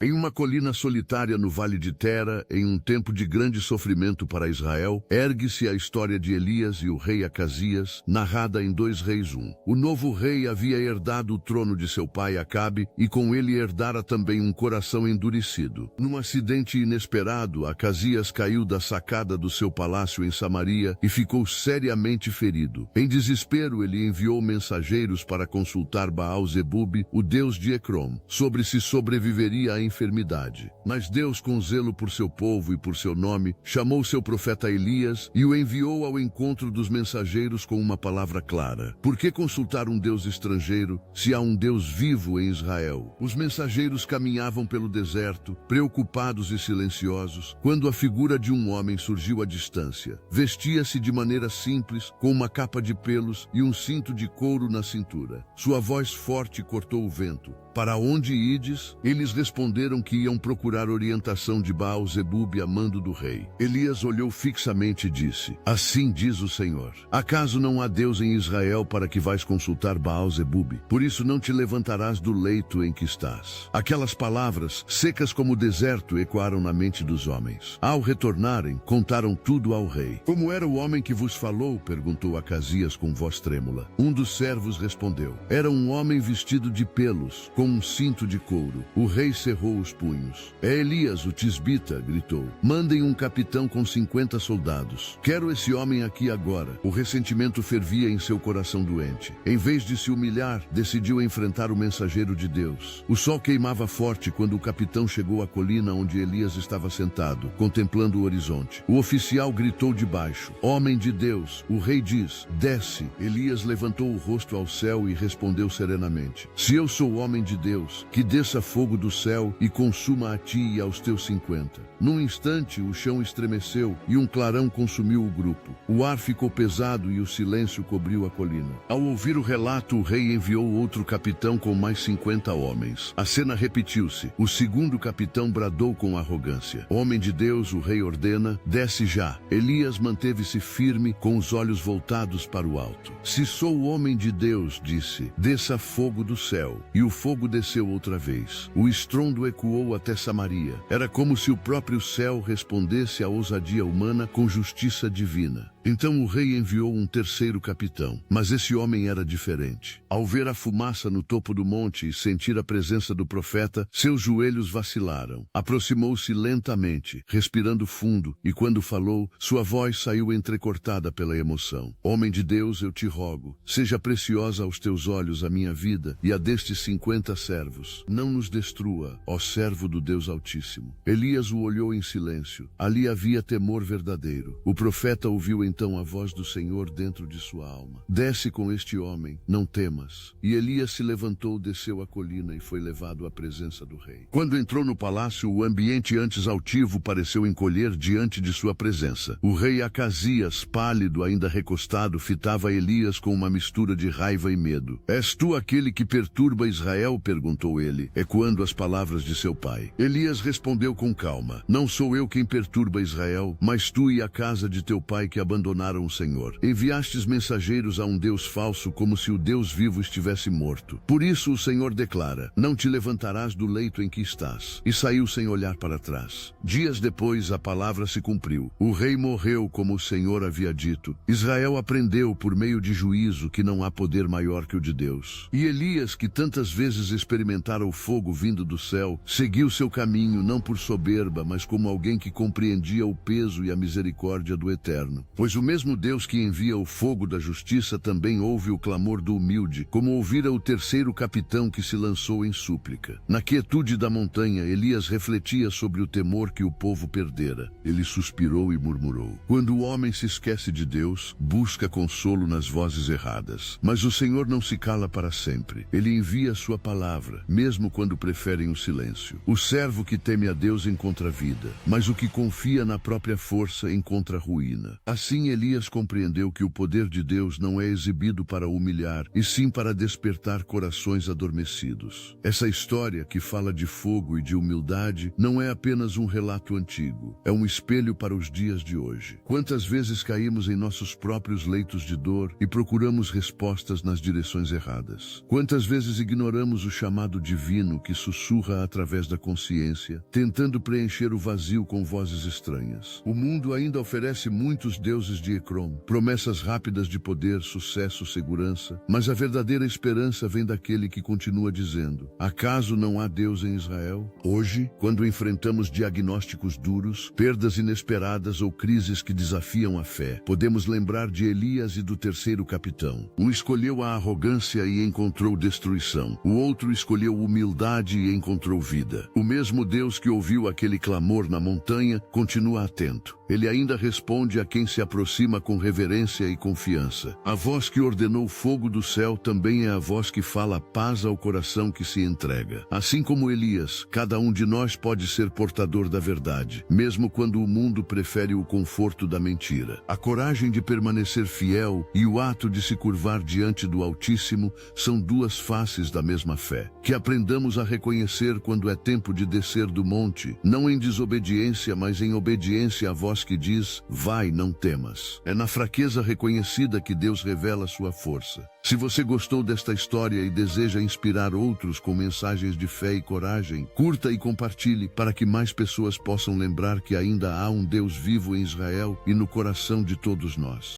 Em uma colina solitária no vale de Tera, em um tempo de grande sofrimento para Israel, ergue-se a história de Elias e o rei Acasias, narrada em 2 Reis 1. O novo rei havia herdado o trono de seu pai Acabe e com ele herdara também um coração endurecido. Num acidente inesperado, Acasias caiu da sacada do seu palácio em Samaria e ficou seriamente ferido. Em desespero, ele enviou mensageiros para consultar Baal-Zebub, o deus de Ecrom, sobre se sobreviveria à enfermidade. Mas Deus, com zelo por seu povo e por seu nome, chamou seu profeta Elias e o enviou ao encontro dos mensageiros com uma palavra clara. Por que consultar um Deus estrangeiro, se há um Deus vivo em Israel? Os mensageiros caminhavam pelo deserto, preocupados e silenciosos, quando a figura de um homem surgiu à distância. Vestia-se de maneira simples, com uma capa de pelos e um cinto de couro na cintura. Sua voz forte cortou o vento. Para onde ides? Eles responderam que iam procurar orientação de Baal-Zebub a mando do rei. Elias olhou fixamente e disse: Assim diz o Senhor: acaso não há Deus em Israel para que vais consultar Baal-Zebub? Por isso não te levantarás do leito em que estás. Aquelas palavras, secas como o deserto, ecoaram na mente dos homens. Ao retornarem, contaram tudo ao rei. Como era o homem que vos falou? Perguntou Acasias com voz trêmula. Um dos servos respondeu: Era um homem vestido de pelos, com um cinto de couro. O rei cerrou os punhos. É Elias, o tisbita, gritou. Mandem um capitão com 50 soldados. Quero esse homem aqui agora. O ressentimento fervia em seu coração doente. Em vez de se humilhar, decidiu enfrentar o mensageiro de Deus. O sol queimava forte quando o capitão chegou à colina onde Elias estava sentado, contemplando o horizonte. O oficial gritou de baixo: Homem de Deus, o rei diz, desce. Elias levantou o rosto ao céu e respondeu serenamente: Se eu sou homem de Deus, que desça fogo do céu e consuma a ti e aos teus 50. Num instante, o chão estremeceu e um clarão consumiu o grupo. O ar ficou pesado e o silêncio cobriu a colina. Ao ouvir o relato, o rei enviou outro capitão com mais 50 homens. A cena repetiu-se. O segundo capitão bradou com arrogância: Homem de Deus, o rei ordena, desce já. Elias manteve-se firme, com os olhos voltados para o alto. Se sou homem de Deus, disse, desça fogo do céu. E o fogo desceu outra vez. O estrondo ecoou até Samaria. Era como se o próprio céu respondesse à ousadia humana com justiça divina. Então o rei enviou um terceiro capitão, mas esse homem era diferente. Ao ver a fumaça no topo do monte e sentir a presença do profeta, seus joelhos vacilaram. Aproximou-se lentamente, respirando fundo, e quando falou, sua voz saiu entrecortada pela emoção. Homem de Deus, eu te rogo, seja preciosa aos teus olhos a minha vida e a destes 50 servos. Não nos destrua, ó servo do Deus Altíssimo. Elias o olhou em silêncio. Ali havia temor verdadeiro. O profeta ouviu então a voz do Senhor dentro de sua alma. Desce com este homem, não temas. E Elias se levantou, desceu a colina e foi levado à presença do rei. Quando entrou no palácio, o ambiente antes altivo pareceu encolher diante de sua presença. O rei Acasias, pálido, ainda recostado, fitava Elias com uma mistura de raiva e medo. És tu aquele que perturba Israel? Perguntou ele, ecoando as palavras de seu pai. Elias respondeu com calma: Não sou eu quem perturba Israel, mas tu e a casa de teu pai que abandonaram o Senhor. Enviastes mensageiros a um Deus falso, como se o Deus vivo estivesse morto. Por isso o Senhor declara: Não te levantarás do leito em que estás. E saiu sem olhar para trás. Dias depois a palavra se cumpriu. O rei morreu como o Senhor havia dito. Israel aprendeu por meio de juízo que não há poder maior que o de Deus. E Elias, que tantas vezes experimentara o fogo vindo do céu, seguiu seu caminho não por soberba, mas como alguém que compreendia o peso e a misericórdia do Eterno. Pois o mesmo Deus que envia o fogo da justiça também ouve o clamor do humilde, como ouvira o terceiro capitão que se lançou em súplica. Na quietude da montanha, Elias refletia sobre o temor que o povo perdera. Ele suspirou e murmurou: Quando o homem se esquece de Deus, busca consolo nas vozes erradas. Mas o Senhor não se cala para sempre. Ele envia sua palavra, mesmo quando preferem o silêncio. O servo que teme a Deus encontra vida, mas o que confia na própria força encontra ruína. Assim Assim Elias compreendeu que o poder de Deus não é exibido para humilhar, e sim para despertar corações adormecidos. Essa história, que fala de fogo e de humildade, não é apenas um relato antigo, é um espelho para os dias de hoje. Quantas vezes caímos em nossos próprios leitos de dor e procuramos respostas nas direções erradas? Quantas vezes ignoramos o chamado divino que sussurra através da consciência, tentando preencher o vazio com vozes estranhas? O mundo ainda oferece muitos deuses de Ecrom, promessas rápidas de poder, sucesso, segurança, mas a verdadeira esperança vem daquele que continua dizendo: acaso não há Deus em Israel? Hoje, quando enfrentamos diagnósticos duros, perdas inesperadas ou crises que desafiam a fé, podemos lembrar de Elias e do terceiro capitão. Um escolheu a arrogância e encontrou destruição. O outro escolheu humildade e encontrou vida. O mesmo Deus que ouviu aquele clamor na montanha continua atento. Ele ainda responde a quem se aproxima com reverência e confiança. A voz que ordenou fogo do céu também é a voz que fala paz ao coração que se entrega. Assim como Elias, cada um de nós pode ser portador da verdade, mesmo quando o mundo prefere o conforto da mentira. A coragem de permanecer fiel e o ato de se curvar diante do Altíssimo são duas faces da mesma fé. Que aprendamos a reconhecer quando é tempo de descer do monte, não em desobediência, mas em obediência à voz que diz: vai, não temas. É na fraqueza reconhecida que Deus revela sua força. Se você gostou desta história e deseja inspirar outros com mensagens de fé e coragem, curta e compartilhe para que mais pessoas possam lembrar que ainda há um Deus vivo em Israel e no coração de todos nós.